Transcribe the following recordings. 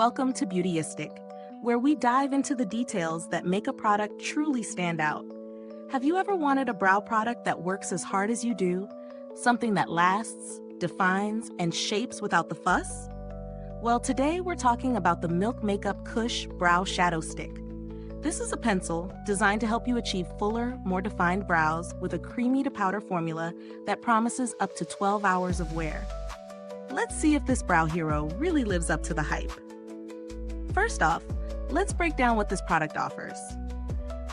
Welcome to Beautyistic, where we dive into the details that make a product truly stand out. Have you ever wanted a brow product that works as hard as you do? Something that lasts, defines, and shapes without the fuss? Well, today we're talking about the Milk Makeup KUSH Brow Shadow Stick. This is a pencil designed to help you achieve fuller, more defined brows with a creamy-to-powder formula that promises up to 12 hours of wear. Let's see if this brow hero really lives up to the hype. First off, let's break down what this product offers.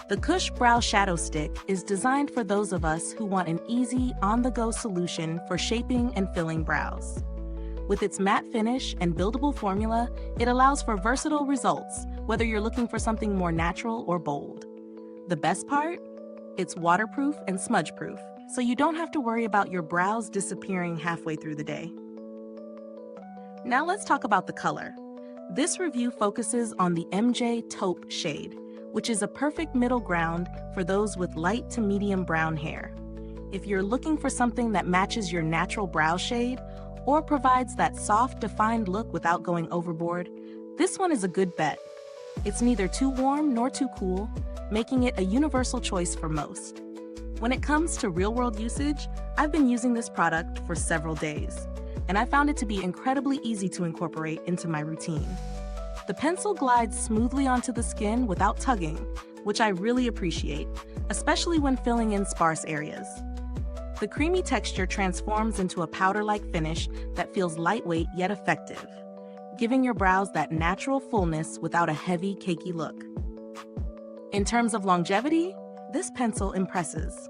The KUSH Brow Shadow Stick is designed for those of us who want an easy, on-the-go solution for shaping and filling brows. With its matte finish and buildable formula, it allows for versatile results, whether you're looking for something more natural or bold. The best part? It's waterproof and smudge-proof, so you don't have to worry about your brows disappearing halfway through the day. Now let's talk about the color. This review focuses on the MJ Taupe shade, which is a perfect middle ground for those with light to medium brown hair. If you're looking for something that matches your natural brow shade or provides that soft, defined look without going overboard, this one is a good bet. It's neither too warm nor too cool, making it a universal choice for most. When it comes to real-world usage, I've been using this product for several days, and I found it to be incredibly easy to incorporate into my routine. The pencil glides smoothly onto the skin without tugging, which I really appreciate, especially when filling in sparse areas. The creamy texture transforms into a powder-like finish that feels lightweight yet effective, giving your brows that natural fullness without a heavy, cakey look. In terms of longevity, this pencil impresses.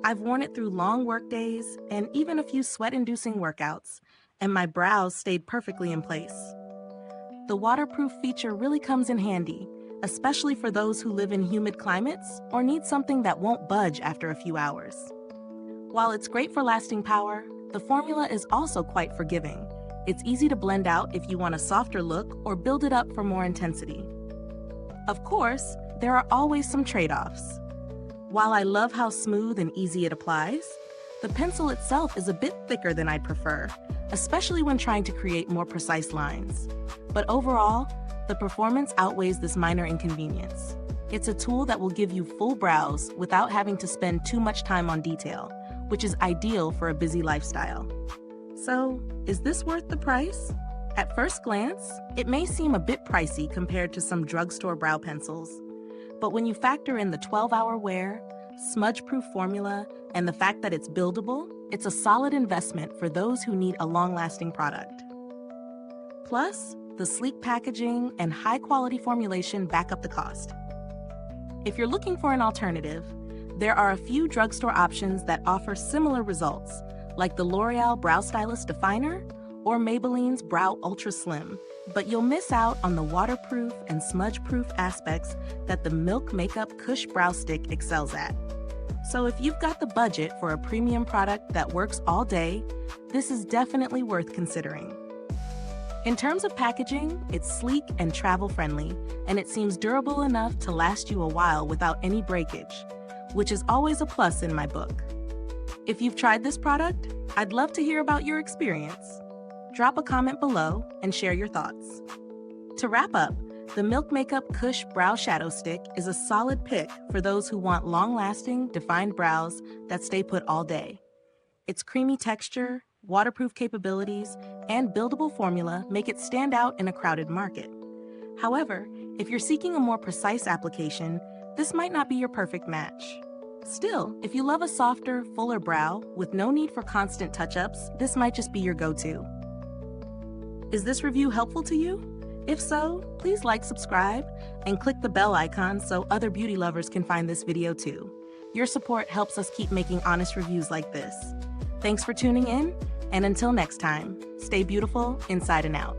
I've worn it through long work days and even a few sweat-inducing workouts, and my brows stayed perfectly in place. The waterproof feature really comes in handy, especially for those who live in humid climates or need something that won't budge after a few hours. While it's great for lasting power, the formula is also quite forgiving. It's easy to blend out if you want a softer look or build it up for more intensity. Of course, there are always some trade-offs. While I love how smooth and easy it applies, the pencil itself is a bit thicker than I'd prefer, especially when trying to create more precise lines. But overall, the performance outweighs this minor inconvenience. It's a tool that will give you full brows without having to spend too much time on detail, which is ideal for a busy lifestyle. So, is this worth the price? At first glance, it may seem a bit pricey compared to some drugstore brow pencils. But when you factor in the 12-hour wear, smudge-proof formula, and the fact that it's buildable, it's a solid investment for those who need a long-lasting product. Plus, the sleek packaging and high-quality formulation back up the cost. If you're looking for an alternative, there are a few drugstore options that offer similar results, like the L'Oreal Brow Stylist Definer or Maybelline's Brow Ultra Slim, but you'll miss out on the waterproof and smudge-proof aspects that the Milk Makeup KUSH Brow Stick excels at. So if you've got the budget for a premium product that works all day, this is definitely worth considering. In terms of packaging, it's sleek and travel-friendly, and it seems durable enough to last you a while without any breakage, which is always a plus in my book. If you've tried this product, I'd love to hear about your experience. Drop a comment below and share your thoughts. To wrap up, the Milk Makeup KUSH Brow Shadow Stick is a solid pick for those who want long-lasting, defined brows that stay put all day. Its creamy texture, waterproof capabilities, and buildable formula make it stand out in a crowded market. However, if you're seeking a more precise application, this might not be your perfect match. Still, if you love a softer, fuller brow with no need for constant touch-ups, this might just be your go-to. Is this review helpful to you? If so, please like, subscribe, and click the bell icon so other beauty lovers can find this video too. Your support helps us keep making honest reviews like this. Thanks for tuning in, and until next time, stay beautiful inside and out.